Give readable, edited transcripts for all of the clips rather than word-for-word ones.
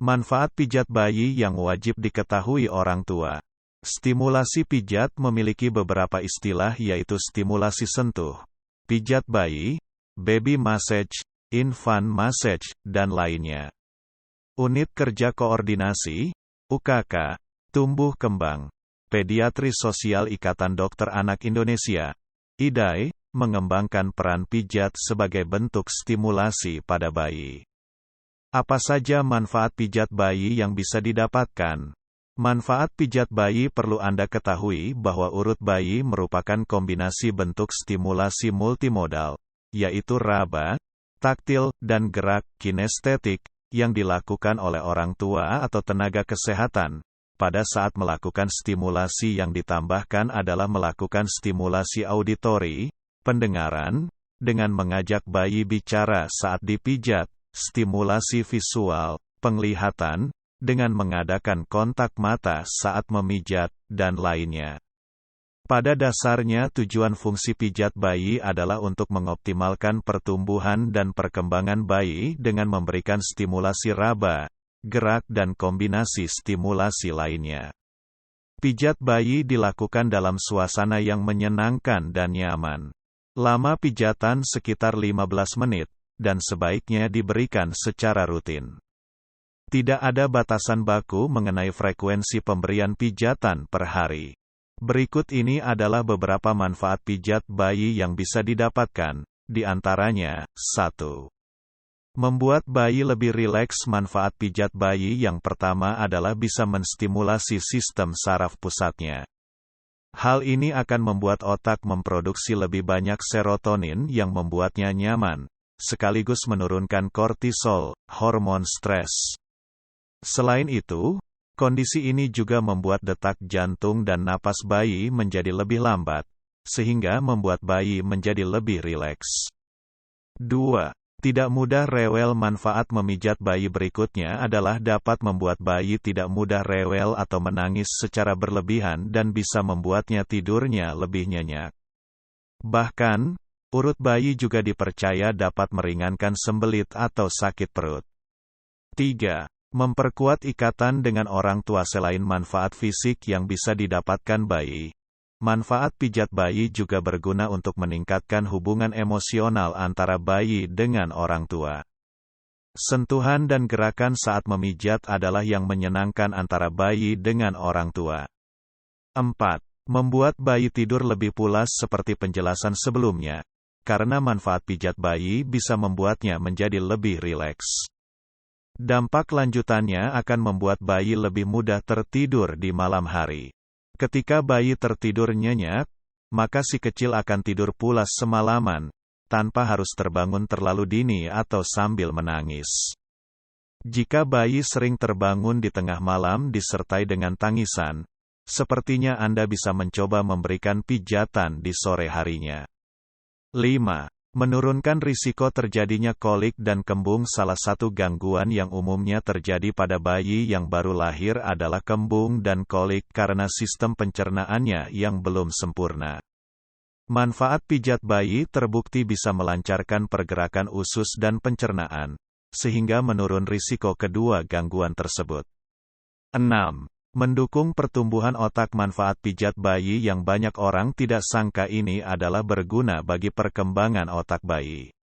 Manfaat pijat bayi yang wajib diketahui orang tua. Stimulasi pijat memiliki beberapa istilah yaitu stimulasi sentuh, pijat bayi, baby massage, infant massage, dan lainnya. Unit Kerja Koordinasi, UKK, Tumbuh Kembang, Pediatri Sosial Ikatan Dokter Anak Indonesia, IDAI, mengembangkan peran pijat sebagai bentuk stimulasi pada bayi. Apa saja manfaat pijat bayi yang bisa didapatkan? Manfaat pijat bayi perlu Anda ketahui bahwa urut bayi merupakan kombinasi bentuk stimulasi multimodal, yaitu raba, taktil, dan gerak kinestetik, yang dilakukan oleh orang tua atau tenaga kesehatan. Pada saat melakukan stimulasi yang ditambahkan adalah melakukan stimulasi auditori, pendengaran, dengan mengajak bayi bicara saat dipijat, stimulasi visual, penglihatan, dengan mengadakan kontak mata saat memijat, dan lainnya. Pada dasarnya tujuan fungsi pijat bayi adalah untuk mengoptimalkan pertumbuhan dan perkembangan bayi dengan memberikan stimulasi raba, gerak dan kombinasi stimulasi lainnya. Pijat bayi dilakukan dalam suasana yang menyenangkan dan nyaman. Lama pijatan sekitar 15 menit, dan sebaiknya diberikan secara rutin. Tidak ada batasan baku mengenai frekuensi pemberian pijatan per hari. Berikut ini adalah beberapa manfaat pijat bayi yang bisa didapatkan, di antaranya, 1. Membuat bayi lebih rileks. Manfaat pijat bayi yang pertama adalah bisa menstimulasi sistem saraf pusatnya. Hal ini akan membuat otak memproduksi lebih banyak serotonin yang membuatnya nyaman, sekaligus menurunkan kortisol, hormon stres. Selain itu, kondisi ini juga membuat detak jantung dan napas bayi menjadi lebih lambat, sehingga membuat bayi menjadi lebih rileks. 2. Tidak mudah rewel. Manfaat memijat bayi berikutnya adalah dapat membuat bayi tidak mudah rewel atau menangis secara berlebihan dan bisa membuatnya tidurnya lebih nyenyak. Bahkan, urut bayi juga dipercaya dapat meringankan sembelit atau sakit perut. 3. Memperkuat ikatan dengan orang tua. Selain manfaat fisik yang bisa didapatkan bayi, manfaat pijat bayi juga berguna untuk meningkatkan hubungan emosional antara bayi dengan orang tua. Sentuhan dan gerakan saat memijat adalah yang menyenangkan antara bayi dengan orang tua. 4. Membuat bayi tidur lebih pulas. Seperti penjelasan sebelumnya, karena manfaat pijat bayi bisa membuatnya menjadi lebih rileks. Dampak lanjutannya akan membuat bayi lebih mudah tertidur di malam hari. Ketika bayi tertidur nyenyak, maka si kecil akan tidur pulas semalaman, tanpa harus terbangun terlalu dini atau sambil menangis. Jika bayi sering terbangun di tengah malam disertai dengan tangisan, sepertinya Anda bisa mencoba memberikan pijatan di sore harinya. 5. Menurunkan risiko terjadinya kolik dan kembung. Salah satu gangguan yang umumnya terjadi pada bayi yang baru lahir adalah kembung dan kolik karena sistem pencernaannya yang belum sempurna. Manfaat pijat bayi terbukti bisa melancarkan pergerakan usus dan pencernaan, sehingga menurun risiko kedua gangguan tersebut. 6. Mendukung pertumbuhan otak. Manfaat pijat bayi yang banyak orang tidak sangka ini adalah berguna bagi perkembangan otak bayi.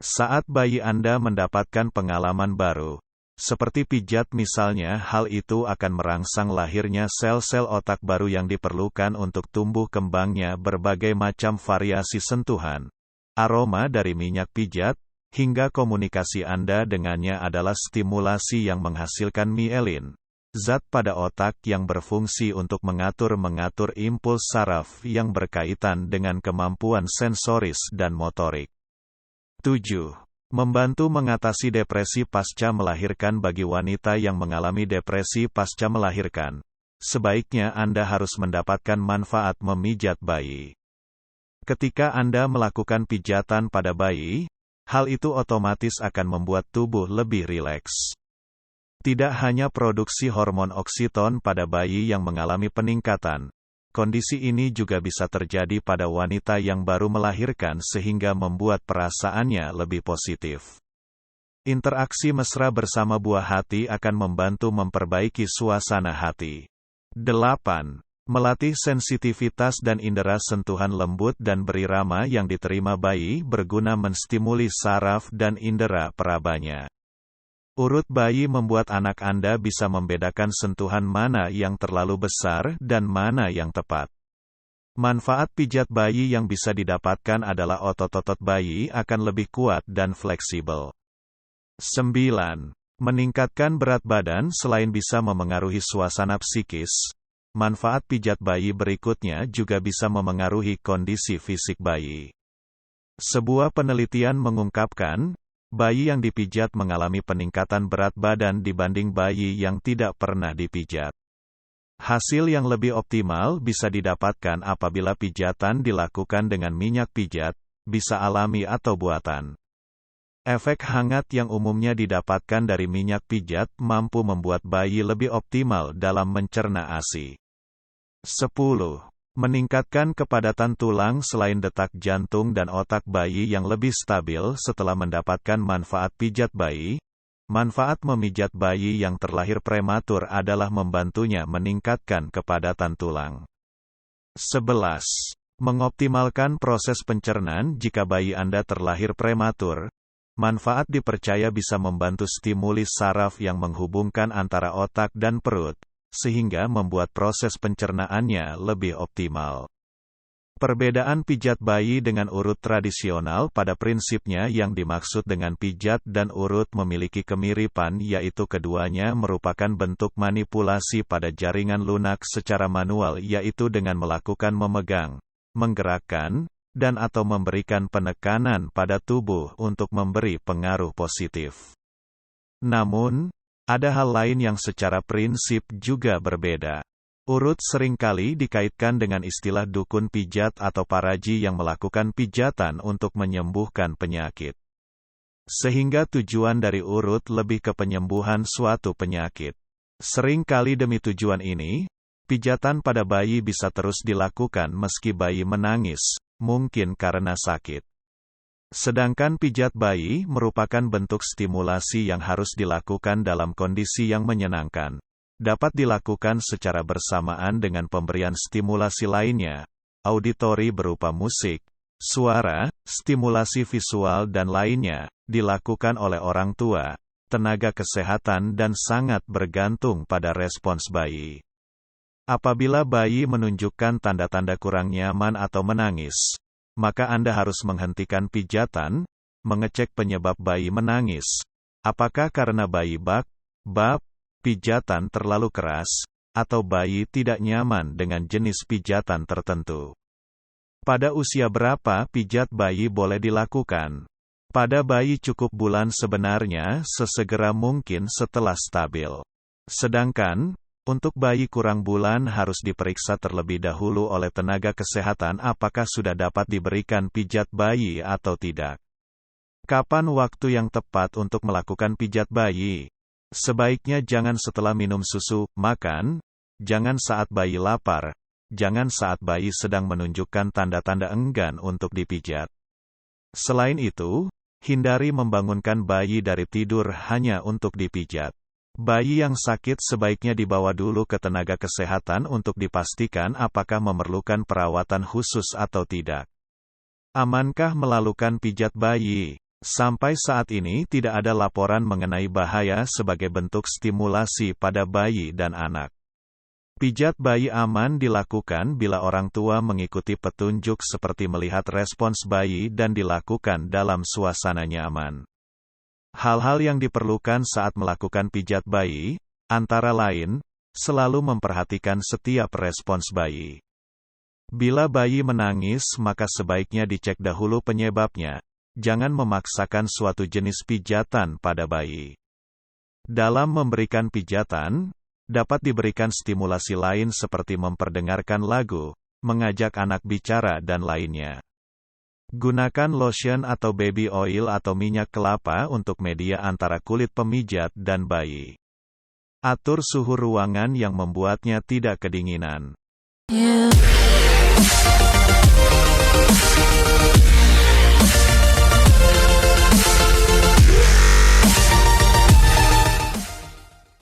Saat bayi Anda mendapatkan pengalaman baru, seperti pijat misalnya, hal itu akan merangsang lahirnya sel-sel otak baru yang diperlukan untuk tumbuh kembangnya. Berbagai macam variasi sentuhan, aroma dari minyak pijat, hingga komunikasi Anda dengannya adalah stimulasi yang menghasilkan mielin, zat pada otak yang berfungsi untuk mengatur impuls saraf yang berkaitan dengan kemampuan sensoris dan motorik. 7. Membantu mengatasi depresi pasca melahirkan. Bagi wanita yang mengalami depresi pasca melahirkan, sebaiknya Anda harus mendapatkan manfaat memijat bayi. Ketika Anda melakukan pijatan pada bayi, hal itu otomatis akan membuat tubuh lebih rileks. Tidak hanya produksi hormon oksiton pada bayi yang mengalami peningkatan, kondisi ini juga bisa terjadi pada wanita yang baru melahirkan sehingga membuat perasaannya lebih positif. Interaksi mesra bersama buah hati akan membantu memperbaiki suasana hati. 8. Melatih sensitivitas dan indera sentuhan lembut dan berirama yang diterima bayi berguna menstimuli saraf dan indera perabanya. Urut bayi membuat anak Anda bisa membedakan sentuhan mana yang terlalu besar dan mana yang tepat. Manfaat pijat bayi yang bisa didapatkan adalah otot-otot bayi akan lebih kuat dan fleksibel. 9. Meningkatkan berat badan selain bisa memengaruhi suasana psikis, manfaat pijat bayi berikutnya juga bisa memengaruhi kondisi fisik bayi. Sebuah penelitian mengungkapkan, bayi yang dipijat mengalami peningkatan berat badan dibanding bayi yang tidak pernah dipijat. Hasil yang lebih optimal bisa didapatkan apabila pijatan dilakukan dengan minyak pijat, bisa alami atau buatan. Efek hangat yang umumnya didapatkan dari minyak pijat mampu membuat bayi lebih optimal dalam mencerna ASI. 10. Meningkatkan kepadatan tulang selain detak jantung dan otak bayi yang lebih stabil setelah mendapatkan manfaat pijat bayi. Manfaat memijat bayi yang terlahir prematur adalah membantunya meningkatkan kepadatan tulang. 11. Mengoptimalkan proses pencernaan jika bayi Anda terlahir prematur. Manfaat dipercaya bisa membantu stimuli saraf yang menghubungkan antara otak dan perut, sehingga membuat proses pencernaannya lebih optimal. Perbedaan pijat bayi dengan urut tradisional pada prinsipnya yang dimaksud dengan pijat dan urut memiliki kemiripan yaitu keduanya merupakan bentuk manipulasi pada jaringan lunak secara manual yaitu dengan melakukan memegang, menggerakkan, dan atau memberikan penekanan pada tubuh untuk memberi pengaruh positif. Namun, ada hal lain yang secara prinsip juga berbeda. Urut seringkali dikaitkan dengan istilah dukun pijat atau paraji yang melakukan pijatan untuk menyembuhkan penyakit. Sehingga tujuan dari urut lebih ke penyembuhan suatu penyakit. Seringkali demi tujuan ini, pijatan pada bayi bisa terus dilakukan meski bayi menangis, mungkin karena sakit. Sedangkan pijat bayi merupakan bentuk stimulasi yang harus dilakukan dalam kondisi yang menyenangkan. Dapat dilakukan secara bersamaan dengan pemberian stimulasi lainnya, auditori berupa musik, suara, stimulasi visual dan lainnya, dilakukan oleh orang tua, tenaga kesehatan dan sangat bergantung pada respons bayi. Apabila bayi menunjukkan tanda-tanda kurang nyaman atau menangis, maka Anda harus menghentikan pijatan, mengecek penyebab bayi menangis. Apakah karena bayi bab, pijatan terlalu keras, atau bayi tidak nyaman dengan jenis pijatan tertentu. Pada usia berapa pijat bayi boleh dilakukan? Pada bayi cukup bulan sebenarnya sesegera mungkin setelah stabil. Sedangkan, untuk bayi kurang bulan harus diperiksa terlebih dahulu oleh tenaga kesehatan apakah sudah dapat diberikan pijat bayi atau tidak. Kapan waktu yang tepat untuk melakukan pijat bayi? Sebaiknya jangan setelah minum susu, makan, jangan saat bayi lapar, jangan saat bayi sedang menunjukkan tanda-tanda enggan untuk dipijat. Selain itu, hindari membangunkan bayi dari tidur hanya untuk dipijat. Bayi yang sakit sebaiknya dibawa dulu ke tenaga kesehatan untuk dipastikan apakah memerlukan perawatan khusus atau tidak. Amankah melakukan pijat bayi? Sampai saat ini tidak ada laporan mengenai bahaya sebagai bentuk stimulasi pada bayi dan anak. Pijat bayi aman dilakukan bila orang tua mengikuti petunjuk seperti melihat respons bayi dan dilakukan dalam suasana nyaman. Hal-hal yang diperlukan saat melakukan pijat bayi, antara lain, selalu memperhatikan setiap respons bayi. Bila bayi menangis maka sebaiknya dicek dahulu penyebabnya, jangan memaksakan suatu jenis pijatan pada bayi. Dalam memberikan pijatan, dapat diberikan stimulasi lain seperti memperdengarkan lagu, mengajak anak bicara dan lainnya. Gunakan lotion atau baby oil atau minyak kelapa untuk media antara kulit pemijat dan bayi. Atur suhu ruangan yang membuatnya tidak kedinginan.